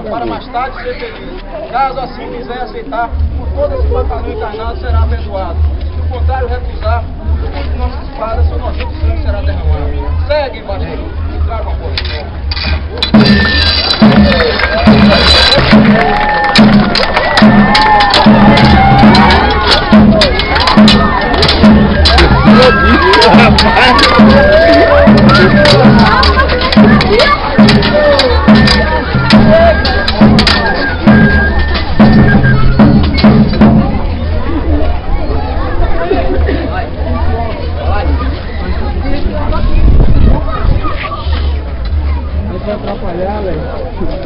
para mais tarde ser feliz. Caso assim quiser aceitar, por todo esse pantalão encarnado será perdoado. Se o contrário recusar, por nossa espada, seu nojento sangue será derramado. Segue, embaixador, e traga uma porta.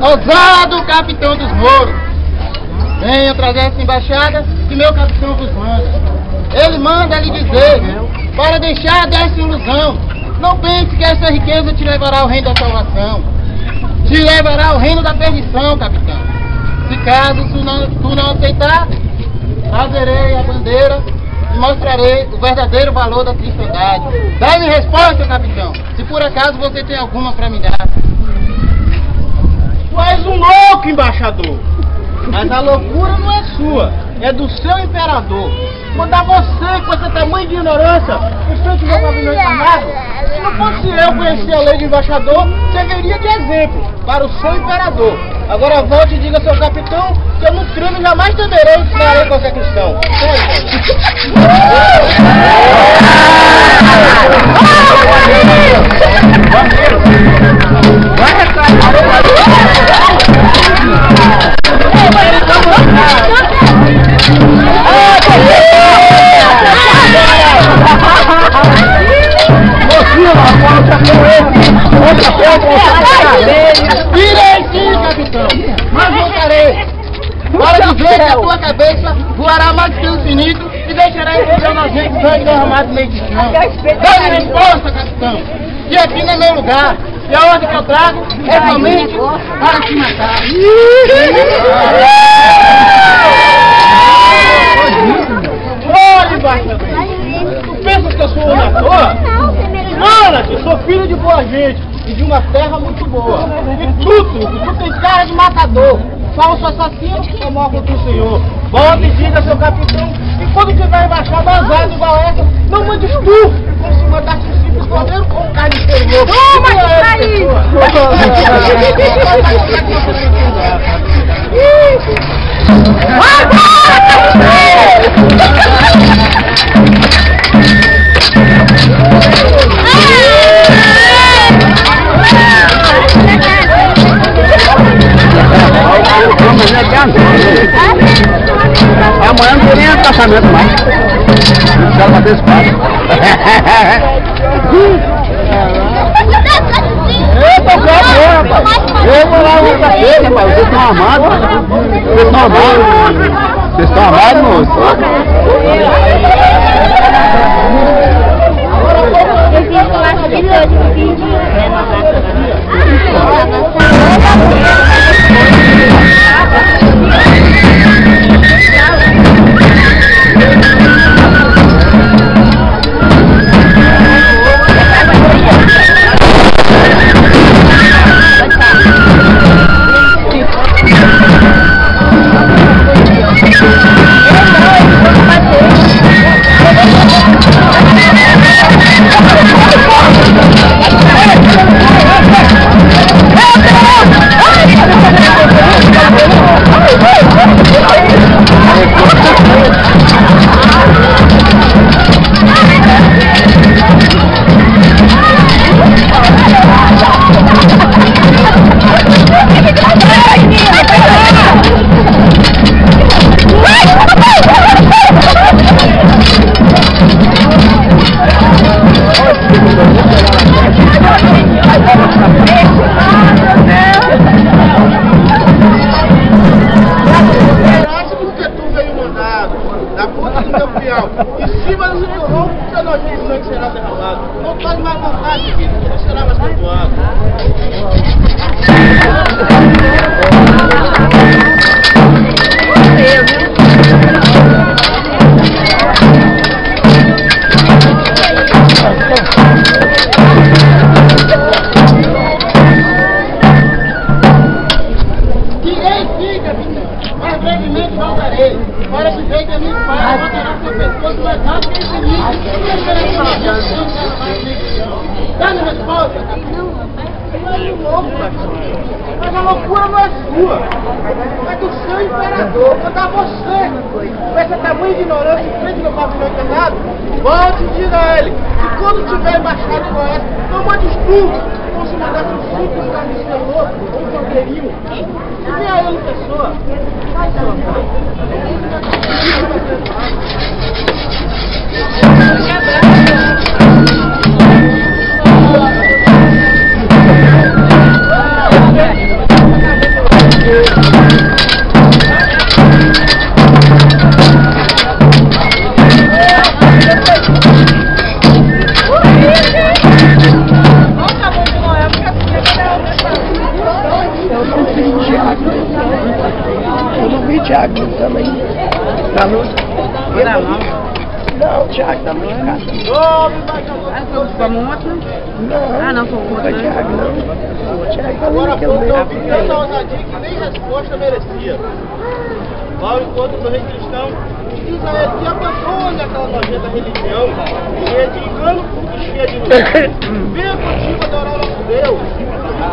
Ousado capitão dos Mouros, venha trazer essa embaixada que meu capitão vos manda. Ele manda lhe dizer para deixar dessa ilusão. Não pense que essa riqueza te levará ao reino da salvação, te levará ao reino da perdição, capitão. Se caso tu não aceitar, trazerei a bandeira e mostrarei o verdadeiro valor da cristandade. Dá-me resposta, capitão, se por acaso você tem alguma para me dar. Tu és um louco, embaixador. Mas a loucura não é sua, é do seu imperador. Mandar você, com esse tamanho de ignorância, em frente ao meu gabinete encarnado, se não fosse eu conhecer a lei de embaixador, serviria de exemplo para o seu imperador. Agora volte e diga ao seu capitão que eu no crime jamais temerei e ensinarei qualquer cristão. Irei sim, capitão, mas voltarei para dizer que a tua cabeça voará mais pelo infinito e deixarei o seu nojento sangue derramado no meio de chão. Dá-me resposta, capitão, que aqui não é meu lugar e a ordem que eu trago é somente para te matar. Olha, embaixador, tu pensas que eu sou um à toa? Mano, sou filho de boa gente e de uma terra muito boa. E tu tem cara de matador, falso assassino ou mal contra o senhor. Volta e diga, seu capitão, e quando tiver embaixado azado igual essa, não mandes tu, como se mandasse um simples cordeiro com um carniceiro louco. Amanhã não tem nem atachamento mais. Não quero bater espada. Eita, rapaz. Eu vou lá outra vez, rapaz. Vocês estão armados. Vocês estão armados. Vocês estão armados, moço. Hey! sim, capitão. Mas brevemente voltarei. Para que veja a minha espada, vou tirar seu pescoço mais rápido que esse início. Dá-me resposta, capitão. Mas a loucura não é sua, é do seu imperador, manda você. Com essa tamanha ignorância em frente do capitão encanado, volte e diga a ele que quando tiver embaixada no oeste, não mande os turcos, como se mandasse um simples carniceiro ou um cordeirinho. Se vê a ele em pessoa, faz sua Eu não vi Thiago também. Tá no... Não, o Thiago tá machucado. Como outro? Não. Não, foi Não foi Thiago, não. O Thiago tá Agora ali, que foi eu uma vejo. opinião da ousadia que nem resposta merecia. Lá ao encontro do rei cristão, diz a ele que abandone aquela nojenta religião, cheia de engano e cheia de luz. Venha contigo adorar o nosso Deus,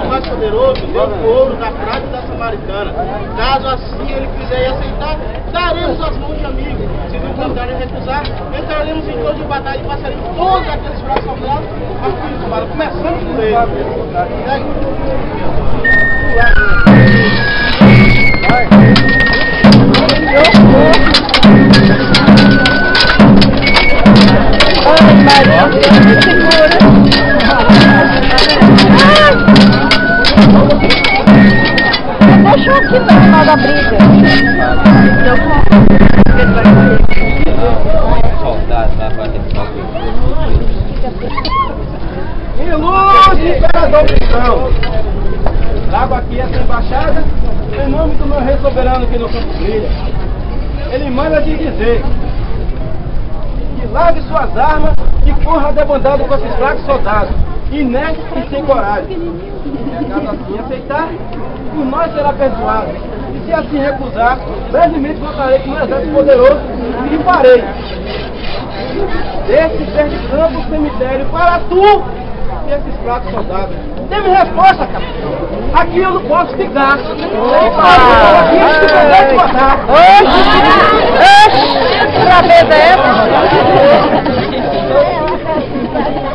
o mais poderoso, o Deus do ouro, da prata e da samaritana. Caso assim ele quiser e aceitar, daremos as mãos de amigo. Se não tentarem recusar, entraremos em torno de batalha e passaremos todos aqueles braços soldados a fim de bala, começando por ele. Deixou aqui no final da briga. Ilustre imperador cristão, trago aqui essa embaixada em nome do meu rei soberano aqui no Campo Brilha. Ele manda te dizer que lave suas armas e corra debandado com esses fracos soldados, inertes e sem coragem. Caso assim aceitar, por nós será perdoado. E se assim recusar, brevemente voltarei com um exército poderoso e farei desse ser de campo cemitério para tu e esses fracos soldados. Dê-me resposta, capitão. Aqui eu não posso ficar. Aqui eu não posso matar. Que cabeça é essa?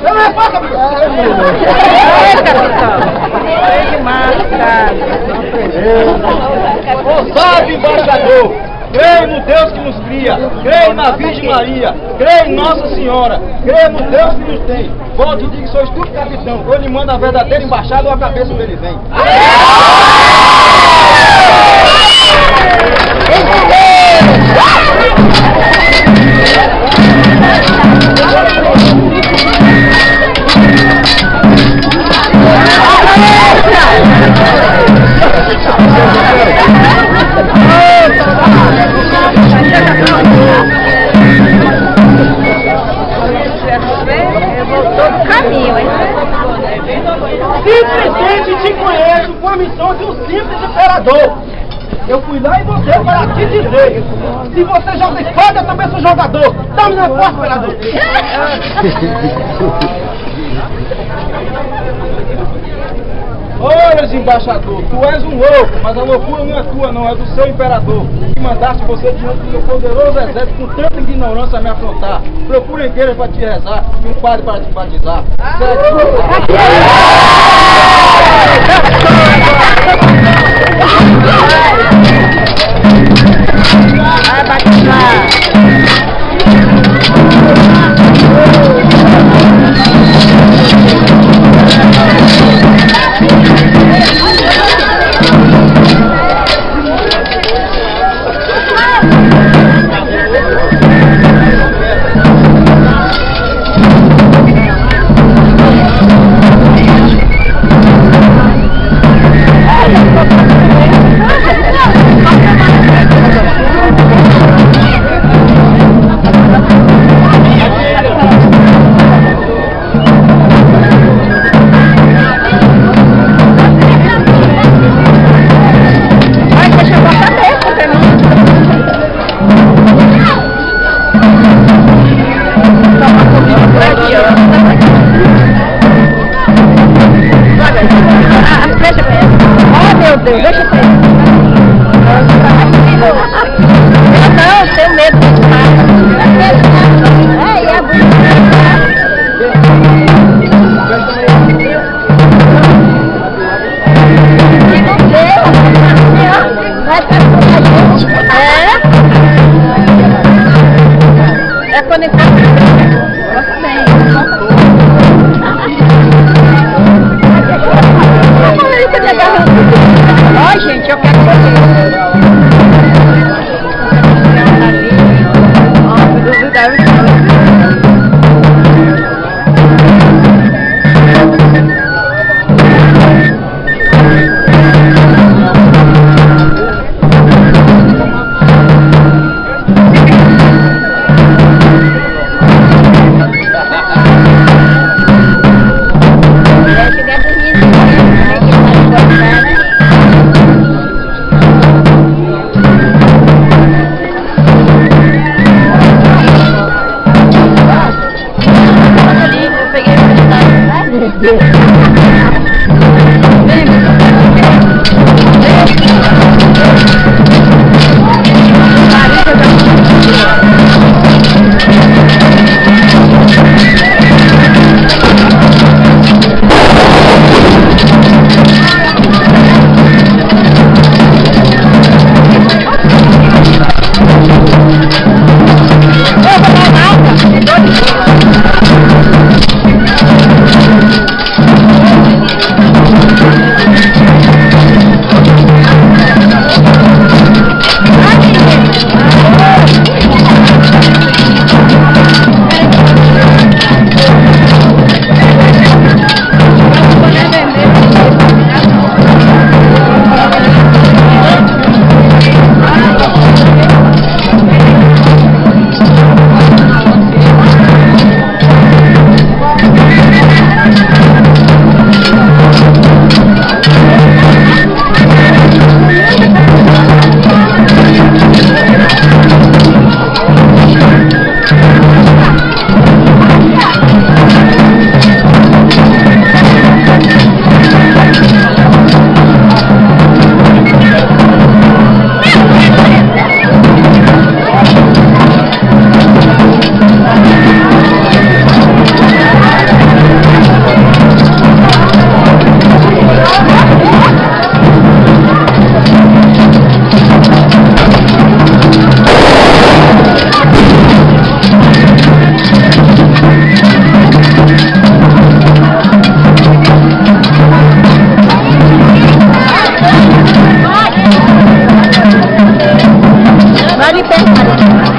Eu não respondo, capitão. Que massa, Ousado embaixador, creio no Deus que nos cria, creio na Virgem Maria, creio em Nossa Senhora, creio no Deus que nos tem. Volte e diga que sois tu, capitão, ou ele manda a verdadeira embaixada ou a cabeça dele vem. Voltou do caminho, hein? Simplesmente te conheço com a missão de um simples imperador. Eu fui lá e você para te dizer. Se você joga espada, eu também sou jogador. Dá-me na porta, imperador. Olha, embaixador, tu és um louco, mas a loucura não é tua, não, é do seu imperador, que mandaste você diante do meu poderoso exército com tanta ignorância a me afrontar. Procura igreja para te rezar e um padre para te batizar. Vai batizar. É conectado. Ó, gente, eu quero fazer. Vai de perto.